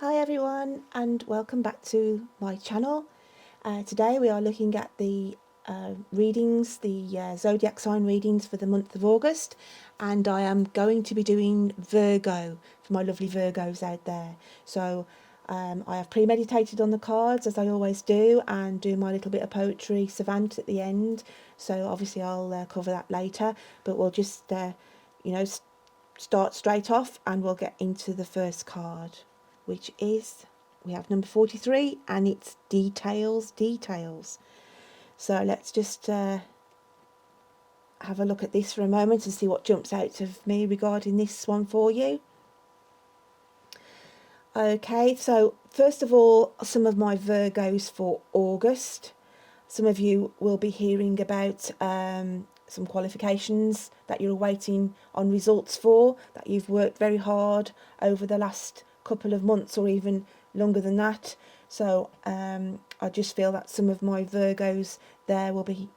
Hi everyone and welcome back to my channel. Today we are looking at the readings, the zodiac sign readings for the month of August, and I am going to be doing Virgo for my lovely Virgos out there. So I have premeditated on the cards as I always do and do my little bit of poetry savant at the end, so obviously I'll cover that later, but we'll just start straight off and we'll get into the first card, which is, we have number 43, and it's details. So let's just have a look at this for a moment and see what jumps out of me regarding this one for you. Okay, so first of all, some of my Virgos for August. Some of you will be hearing about some qualifications that you're waiting on results for, that you've worked very hard over the last couple of months or even longer than that. So I just feel that some of my Virgos there will be,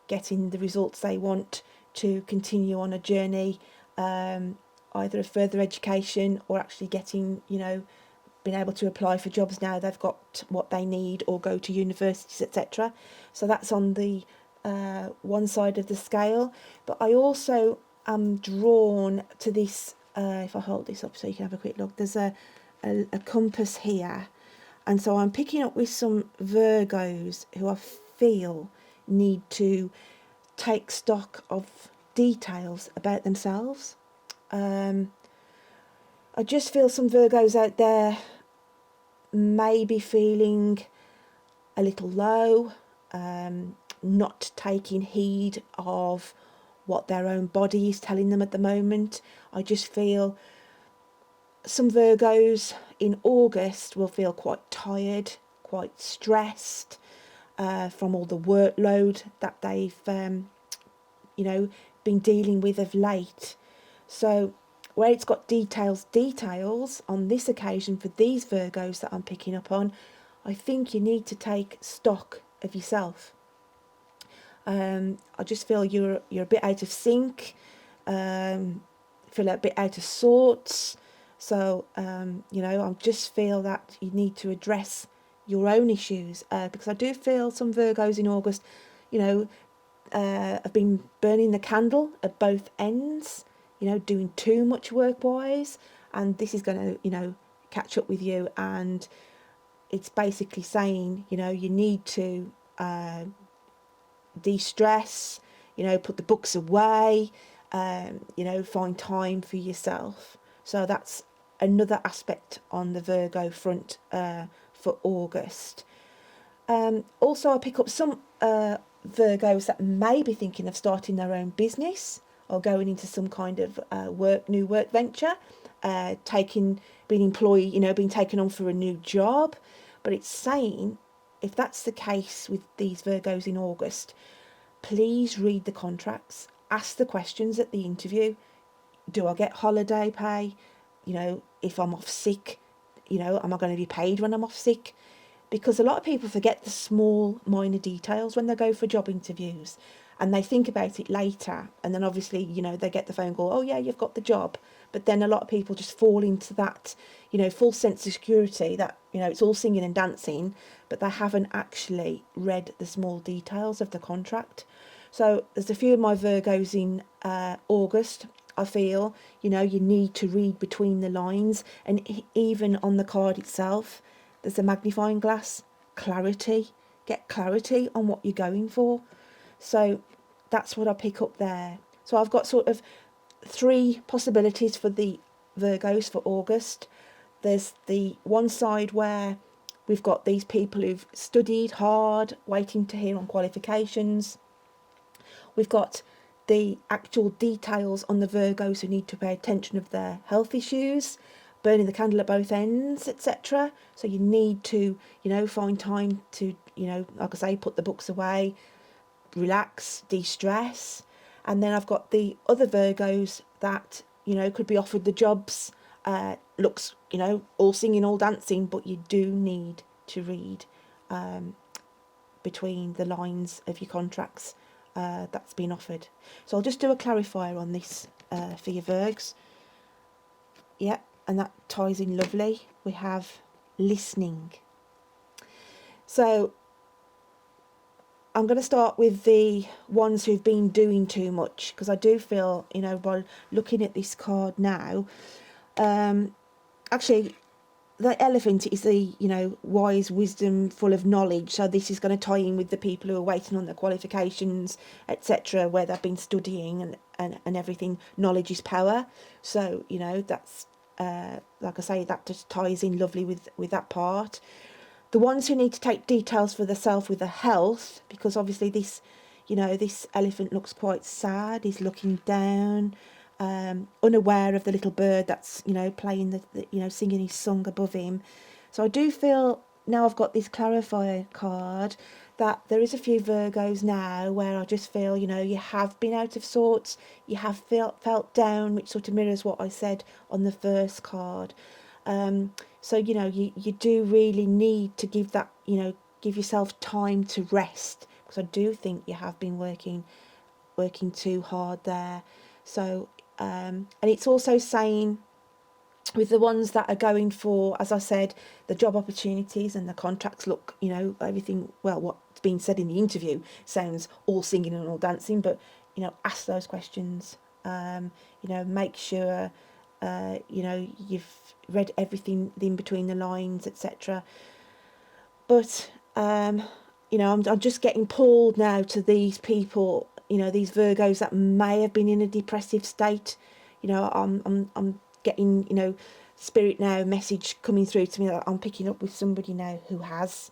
getting the results they want to continue on a journey, either of further education or actually getting, being able to apply for jobs now they've got what they need, or go to universities, etc. So that's on the one side of the scale. But I also am drawn to this, if I hold this up so you can have a quick look, there's a compass here, and so I'm picking up with some Virgos who I feel need to take stock of details about themselves. I just feel some Virgos out there may be feeling a little low, not taking heed of what their own body is telling them at the moment. I just feel some Virgos in August will feel quite tired, quite stressed from all the workload that they've been dealing with of late. So where it's got details on this occasion for these Virgos that I'm picking up on, I think you need to take stock of yourself. I just feel you're a bit out of sync, feel a bit out of sorts. So I just feel that you need to address your own issues, because I do feel some Virgos in August, have been burning the candle at both ends, doing too much work-wise, and this is going to, catch up with you, and it's basically saying, you need to de-stress, put the books away, find time for yourself. So that's another aspect on the Virgo front for August. Also, I pick up some Virgos that may be thinking of starting their own business or going into some kind of new work venture, being employed, being taken on for a new job. But it's saying, if that's the case with these Virgos in August, please read the contracts, ask the questions at the interview. Do I get holiday pay? If I'm off sick, am I going to be paid when I'm off sick? Because a lot of people forget the small minor details when they go for job interviews, and they think about it later, and then obviously they get the phone call, oh yeah, you've got the job. But then a lot of people just fall into that false sense of security that it's all singing and dancing, but they haven't actually read the small details of the contract. So there's a few of my Virgos in August, I feel you need to read between the lines, and even on the card itself there's a magnifying glass. Get clarity on what you're going for. So that's what I pick up there. So I've got sort of three possibilities for the Virgos for August. There's the one side where we've got these people who've studied hard, waiting to hear on qualifications. We've got the actual details on the Virgos who need to pay attention of their health issues, burning the candle at both ends, etc. So you need to, find time to, like I say, put the books away, relax, de-stress. And then I've got the other Virgos that, could be offered the jobs, looks, all singing, all dancing, but you do need to read between the lines of your contracts that's been offered. So I'll just do a clarifier on this for your Virgs. Yeah, and that ties in lovely. We have listening. So I'm going to start with the ones who've been doing too much, because I do feel, you know, by looking at this card now, actually, the elephant is the, you know, wise wisdom, full of knowledge. So this is going to tie in with the people who are waiting on their qualifications, etc., where they've been studying and everything. Knowledge is power. So, you know, that's, like I say, that just ties in lovely with that part. The ones who need to take details for themselves with the health, because obviously this, you know, this elephant looks quite sad. He's looking down, unaware of the little bird that's, you know, playing the you know, singing his song above him. So I do feel, now I've got this clarifier card, that there is a few Virgos now where I just feel, you know, you have been out of sorts, you have felt down, which sort of mirrors what I said on the first card. So, you know, you do really need to give that, you know, give yourself time to rest, because I do think you have been working too hard there. So, and it's also saying with the ones that are going for, as I said, the job opportunities and the contracts look, you know, everything, well, what's been said in the interview sounds all singing and all dancing, but, you know, ask those questions. You know, make sure, you know, you've read everything in between the lines, etc. But, you know, I'm just getting pulled now to these people, you know, these Virgos that may have been in a depressive state. You know, I'm getting, you know, spirit now message coming through to me that I'm picking up with somebody now who has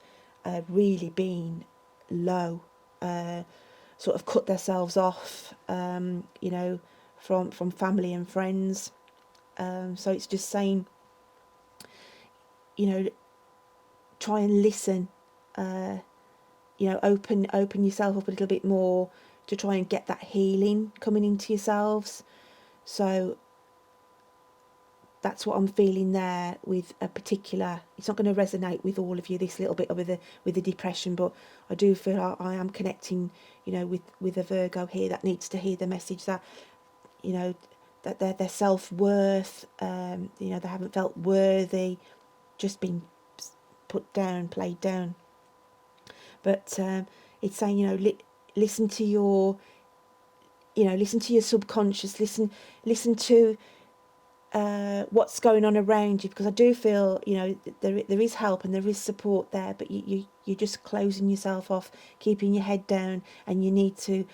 really been low, sort of cut themselves off, you know, from family and friends. So it's just saying, you know, try and listen, you know, open yourself up a little bit more to try and get that healing coming into yourselves. So that's what I'm feeling there with a particular, it's not going to resonate with all of you, this little bit with the depression, but I do feel I am connecting, you know, with a Virgo here that needs to hear the message that, you know, that their self-worth, you know, they haven't felt worthy, just been put down, played down. But it's saying, you know, listen to your, you know, listen to your subconscious, listen to what's going on around you, because I do feel, you know, there is help and there is support there, but you're just closing yourself off, keeping your head down, and you need to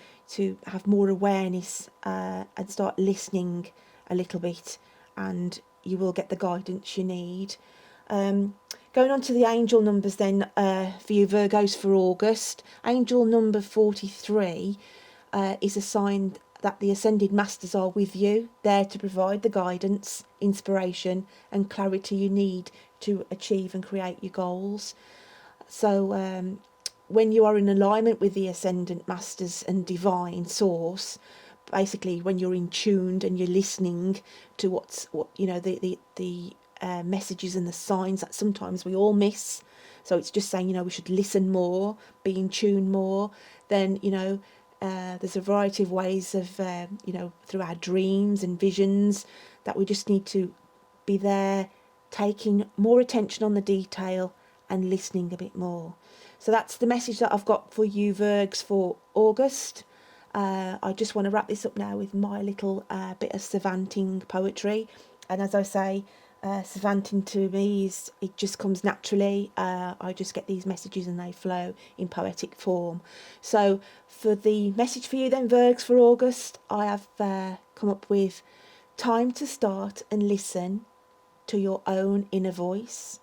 have more awareness and start listening a little bit, and you will get the guidance you need. Going on to the angel numbers then, for you Virgos for August. Angel number 43 is a sign that the Ascended Masters are with you, there to provide the guidance, inspiration and clarity you need to achieve and create your goals. So when you are in alignment with the Ascendant Masters and Divine Source, basically when you're in tuned and you're listening to what you know, the messages and the signs that sometimes we all miss. So it's just saying, you know, we should listen more, be in tune more. Then, you know, there's a variety of ways of, you know, through our dreams and visions, that we just need to be there, taking more attention on the detail and listening a bit more. So that's the message that I've got for you Virgs for August. I just want to wrap this up now with my little bit of savanting poetry. And as I say, savanting to me is, it just comes naturally. I just get these messages and they flow in poetic form. So for the message for you then Virgs for August, I have come up with time to start and listen to your own inner voice.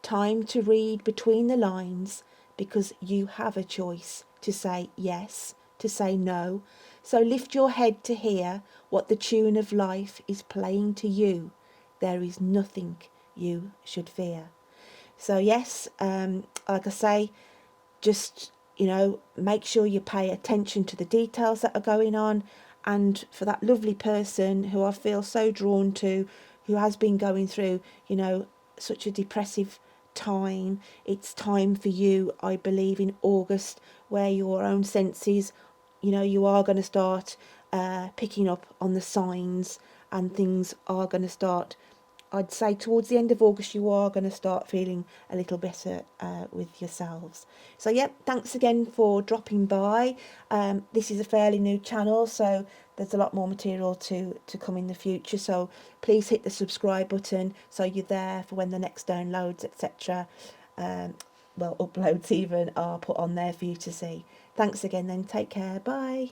Time to read between the lines, because you have a choice to say yes, to say no. So lift your head to hear what the tune of life is playing to you. There is nothing you should fear. So yes, like I say, just, you know, make sure you pay attention to the details that are going on. And for that lovely person who I feel so drawn to, who has been going through, you know, such a depressive time, it's time for you, I believe, in August, where your own senses, you know, you are going to start picking up on the signs, and things are going to start, I'd say towards the end of August you are going to start feeling a little better with yourselves. So yeah, thanks again for dropping by. This is a fairly new channel, so there's a lot more material to come in the future, so please hit the subscribe button so you're there for when the next downloads, etc., well, uploads even, are put on there for you to see. Thanks again then, take care, bye.